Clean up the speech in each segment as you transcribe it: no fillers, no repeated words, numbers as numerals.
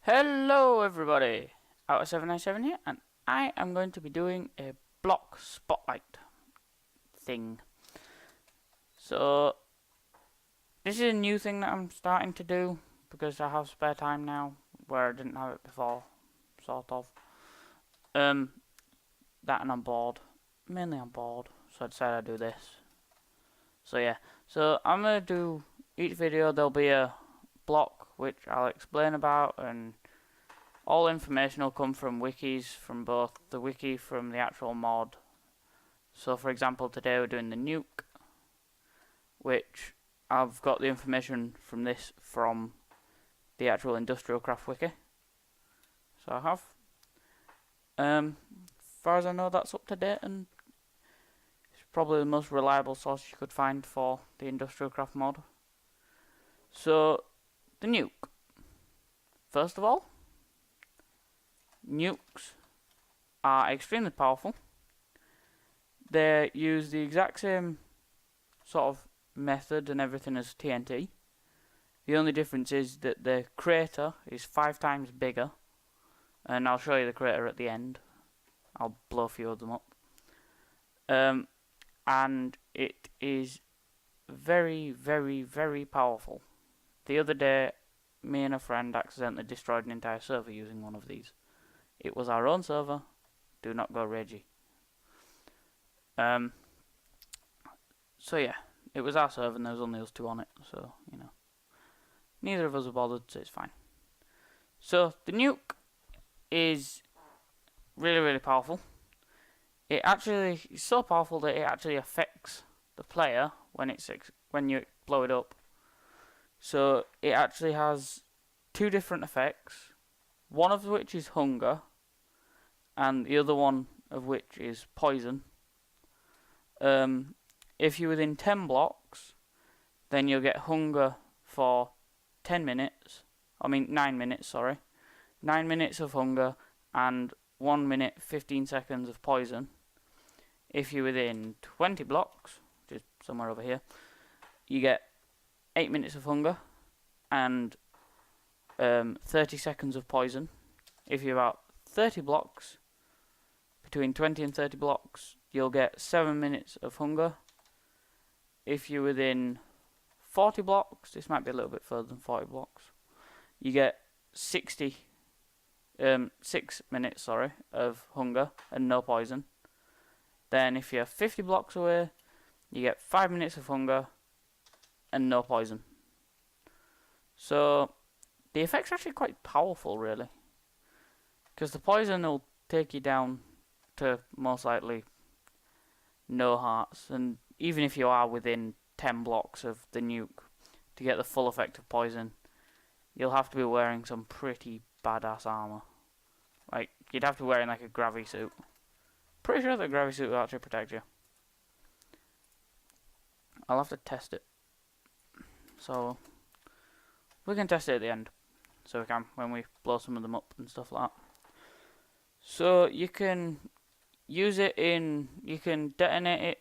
Hello everybody, Out797 here, and I am going to be doing a block spotlight thing. So, this is a new thing that I'm starting to do, because I have spare time now, where I didn't have it before, sort of. That and I'm bored, mainly I'm bored, so I decided I'd do this. So yeah, so I'm going to do, each video there'll be a block which I'll explain about, and all information will come from wikis, from both the wiki from the actual mod. So for example, today we're doing the Nuke, which I've got the information from this from the actual industrial craft wiki. So I have. As far as I know, that's up to date, and it's probably the most reliable source you could find for the industrial craft mod. So, the Nuke. First of all, nukes are extremely powerful. They use the exact same sort of method and everything as TNT. The only difference is that the crater is 5 times bigger, and I'll show you the crater at the end. I'll blow a few of them up. And it is very, very, very powerful. The other day, me and a friend accidentally destroyed an entire server using one of these. It was our own server. Do not go ragey. So yeah, it was our server and there was only us two on it, so, you know. Neither of us were bothered, so it's fine. So, the Nuke is really, really powerful. It actually is so powerful that it actually affects the player when you blow it up. So, it actually has 2 different effects, one of which is hunger, and the other one of which is poison. If you're within 10 blocks, then you'll get hunger for 9 minutes, sorry. 9 minutes of hunger and 1 minute 15 seconds of poison. If you're within 20 blocks, which is somewhere over here, you get 8 minutes of hunger and 30 seconds of poison. If you're about 30 blocks, between 20 and 30 blocks, you'll get 7 minutes of hunger. If you're within 40 blocks, this might be a little bit further than 40 blocks, you get 6 minutes of hunger and no poison. Then if you're 50 blocks away, you get 5 minutes of hunger and no poison. So the effect's actually quite powerful, really, because the poison will take you down to most likely no hearts, and even if you are within 10 blocks of the Nuke, to get the full effect of poison, you'll have to be wearing some pretty badass armor. Like, you'd have to be wearing like a gravity suit. Pretty sure that gravity suit will actually protect you. I'll have to test it. So, we can test it at the end. So we can, when we blow some of them up and stuff like that. So, you can use it you can detonate it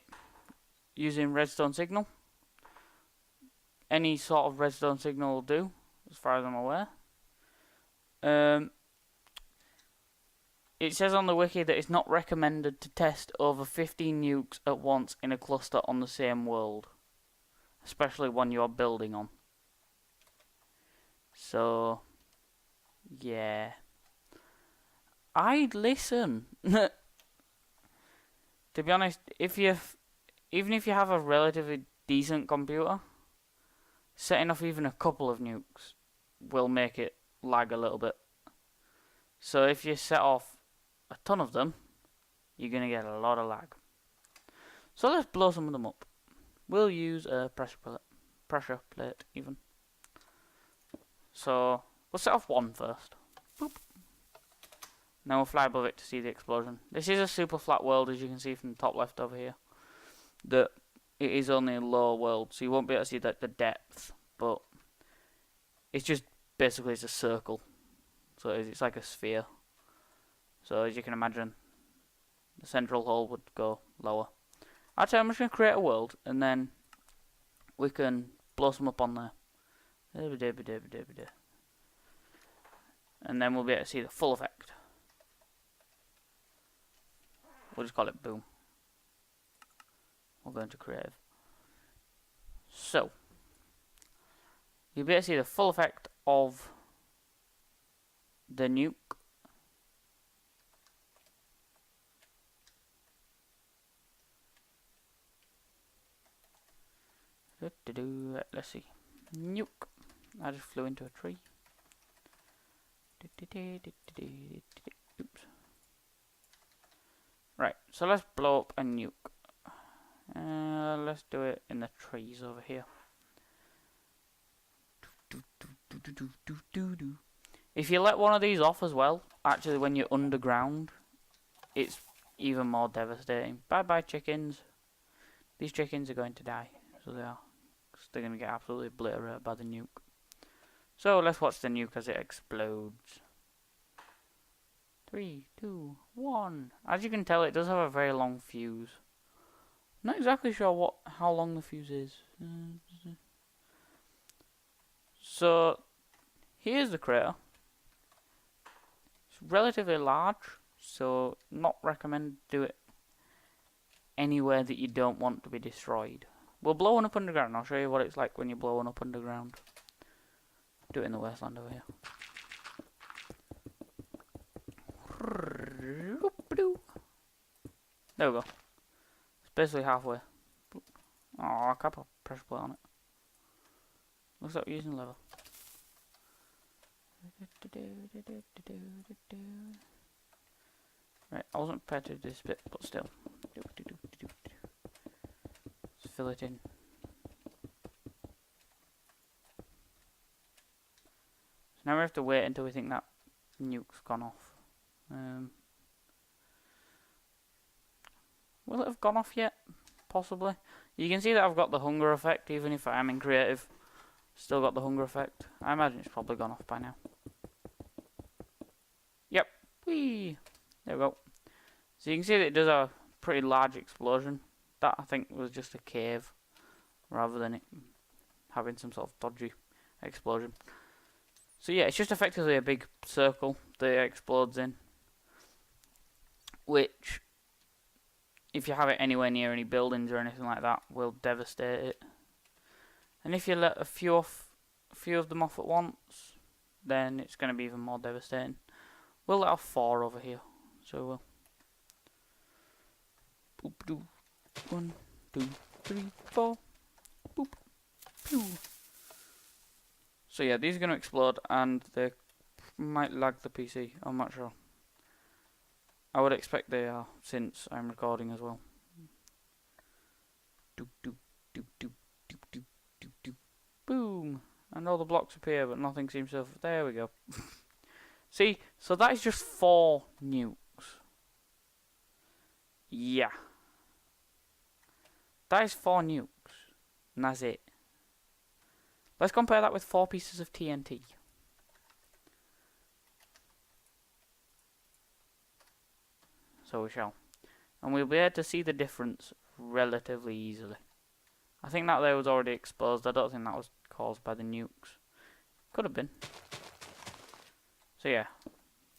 using redstone signal. Any sort of redstone signal will do, as far as I'm aware. It says on the wiki that it's not recommended to test over 15 nukes at once in a cluster on the same world, especially one you're building on. So, yeah, I'd listen. To be honest, even if you have a relatively decent computer, setting off even a couple of nukes will make it lag a little bit. So if you set off a ton of them, you're going to get a lot of lag. So let's blow some of them up. We'll use a pressure plate even. So we'll set off one first. Boop. Now we'll fly above it to see the explosion. This is a super flat world, as you can see from the top left over here. That it is only a low world, so you won't be able to see the depth, but it's just basically it's a circle. So it's like a sphere. So as you can imagine, the central hole would go lower. Actually, I'm just going to create a world, and then we can blow some up on there. and then we'll be able to see the full effect. We'll just call it boom. We'll go into creative. So, you'll be able to see the full effect of the nuke. Let's see. Nuke. I just flew into a tree. Oops. Right, so let's blow up a nuke. Let's do it in the trees over here. If you let one of these off as well, actually when you're underground, it's even more devastating. Bye bye chickens. These chickens are going to die. So they are. Because they're going to get absolutely obliterated by the nuke. So let's watch the nuke as it explodes. 3, 2, 1. As you can tell, it does have a very long fuse. Not exactly sure how long the fuse is. So here's the crater. It's relatively large, so not recommend do it anywhere that you don't want to be destroyed. We'll blow one up underground. I'll show you what it's like when you blow one up underground. Do it in the wasteland over here. There we go. It's basically halfway. Oh, I can't put a pressure plate on it. Looks like we're using level. Right, I wasn't prepared to do this bit, but still. Let's fill it in. So now we have to wait until we think that nuke's gone off. Will it have gone off yet? Possibly. You can see that I've got the hunger effect, even if I am in creative. Still got the hunger effect. I imagine it's probably gone off by now. Yep. Whee! There we go. So you can see that it does a pretty large explosion. That I think was just a cave, rather than it having some sort of dodgy explosion. So yeah, it's just effectively a big circle that it explodes in. Which, if you have it anywhere near any buildings or anything like that, will devastate it. And if you let a few of them off at once, then it's going to be even more devastating. We'll let off 4 over here. So we'll. Boop doo. 1, 2, 3, 4. Boop. Pew. So yeah, these are going to explode and they might lag the PC. I'm not sure. I would expect they are, since I'm recording as well. Doop doop doop doop doop doop doop doop. Boom! And all the blocks appear, but nothing seems to have. There we go. See, so that is just 4 nukes. Yeah. That is 4 nukes. And that's it. Let's compare that with 4 pieces of TNT. So we shall. And we'll be able to see the difference relatively easily. I think that there was already exposed. I don't think that was caused by the nukes. Could have been. So yeah.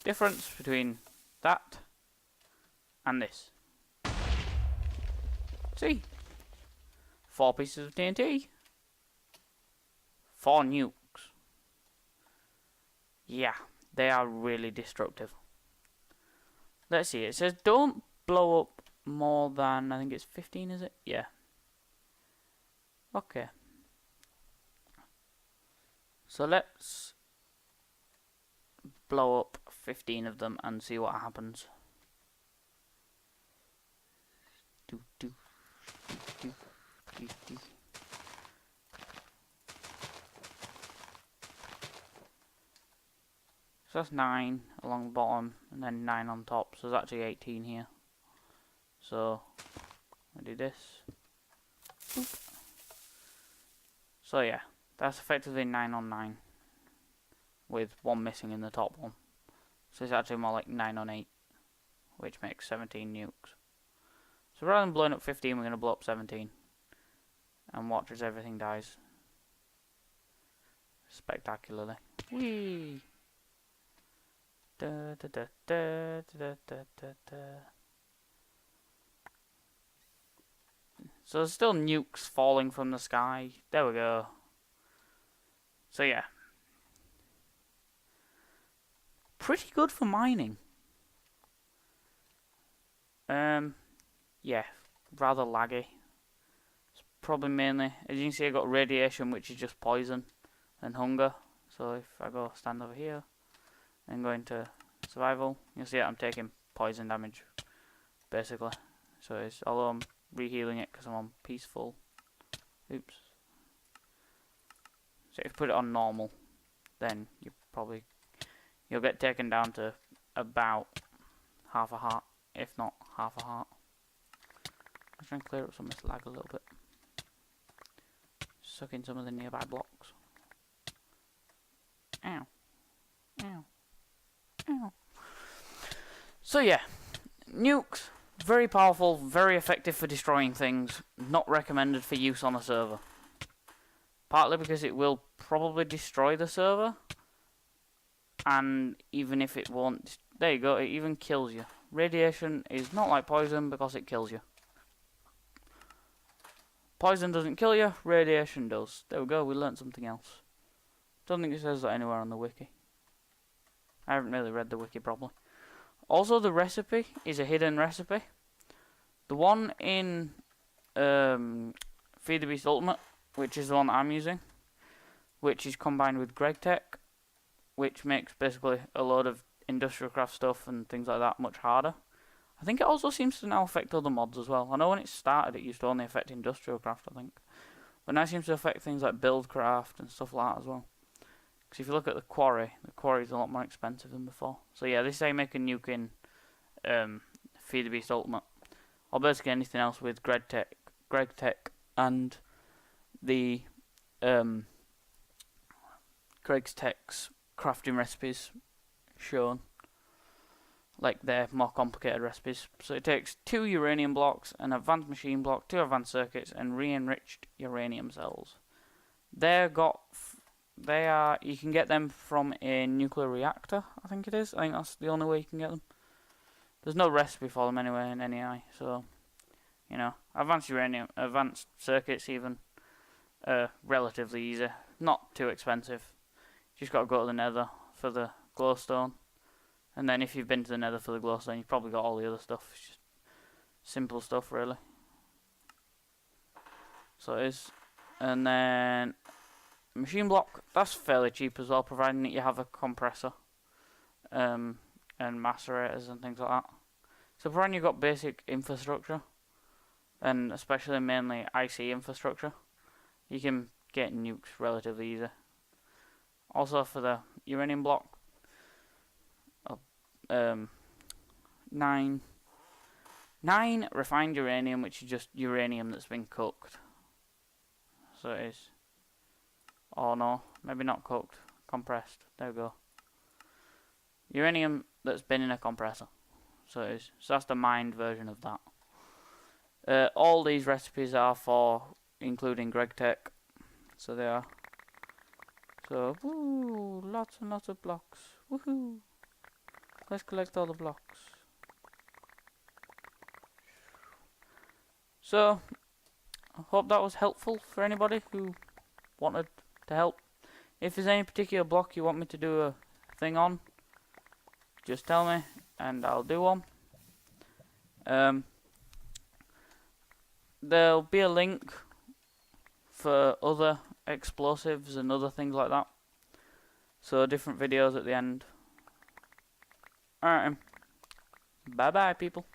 Difference between that and this. See? 4 pieces of TNT. 4 nukes. Yeah, they are really destructive. Let's see, it says don't blow up more than, I think it's 15, is it? Yeah. Okay. So let's blow up 15 of them and see what happens. Do, do, do, do, do. So that's 9 along the bottom, and then 9 on top, so there's actually 18 here. So, I do this. Boop. So yeah, that's effectively 9 on 9, with 1 missing in the top one. So it's actually more like 9 on 8, which makes 17 nukes. So rather than blowing up 15, we're going to blow up 17. And watch as everything dies. Spectacularly. Whee! Da, da, da, da, da, da, da, da. So there's still nukes falling from the sky. There we go. So yeah. Pretty good for mining. Yeah, rather laggy. It's probably mainly, as you can see, I got radiation, which is just poison and hunger. So if I go stand over here and go into survival, you'll see that I'm taking poison damage, basically. So it's, although I'm re-healing it because I'm on peaceful. Oops. So if you put it on normal, then you'll get taken down to about half a heart, if not half a heart. Let's try and clear up some of this lag a little bit. Suck in some of the nearby blocks. Ow. Ow. Ow. So yeah, nukes, very powerful, very effective for destroying things, not recommended for use on a server. Partly because it will probably destroy the server, and even if it won't, there you go, it even kills you. Radiation is not like poison because it kills you. Poison doesn't kill you, radiation does. There we go, we learnt something else. Don't think it says that anywhere on the wiki. I haven't really read the wiki properly. Also, the recipe is a hidden recipe. The one in Feed the Beast Ultimate, which is the one that I'm using, which is combined with GregTech, which makes basically a load of industrial craft stuff and things like that much harder. I think it also seems to now affect other mods as well. I know when it started it used to only affect industrial craft, I think. But now it seems to affect things like buildcraft and stuff like that as well. Because if you look at the quarry is a lot more expensive than before. So yeah, this is how you make a nuke in Feed the Beast Ultimate. Or basically anything else with GregTech and the GregTech's crafting recipes shown. Like they're more complicated recipes. So it takes 2 uranium blocks, an advanced machine block, 2 advanced circuits, and re-enriched uranium cells. You can get them from a nuclear reactor, I think it is. I think that's the only way you can get them. There's no recipe for them anyway in NEI, so, you know, advanced circuits even, relatively easy. Not too expensive. You just gotta go to the nether for the glowstone. And then if you've been to the nether for the glowstone, you've probably got all the other stuff. It's just simple stuff, really. So it is. And then machine block, that's fairly cheap as well, providing that you have a compressor and macerators and things like that. So providing you've got basic infrastructure, and especially mainly IC infrastructure, you can get nukes relatively easy. Also for the uranium block, 9 refined uranium, which is just uranium that's been cooked. So it is. Oh no, maybe not cooked, compressed. There we go. Uranium that's been in a compressor. So it is. So that's the mined version of that. All these recipes are for including GregTech. So they are. So, woo, lots and lots of blocks. Woohoo! Let's collect all the blocks. So, I hope that was helpful for anybody who wanted to help. If there's any particular block you want me to do a thing on, just tell me and I'll do one. There'll be a link for other explosives and other things like that. So different videos at the end. Alright, bye bye people.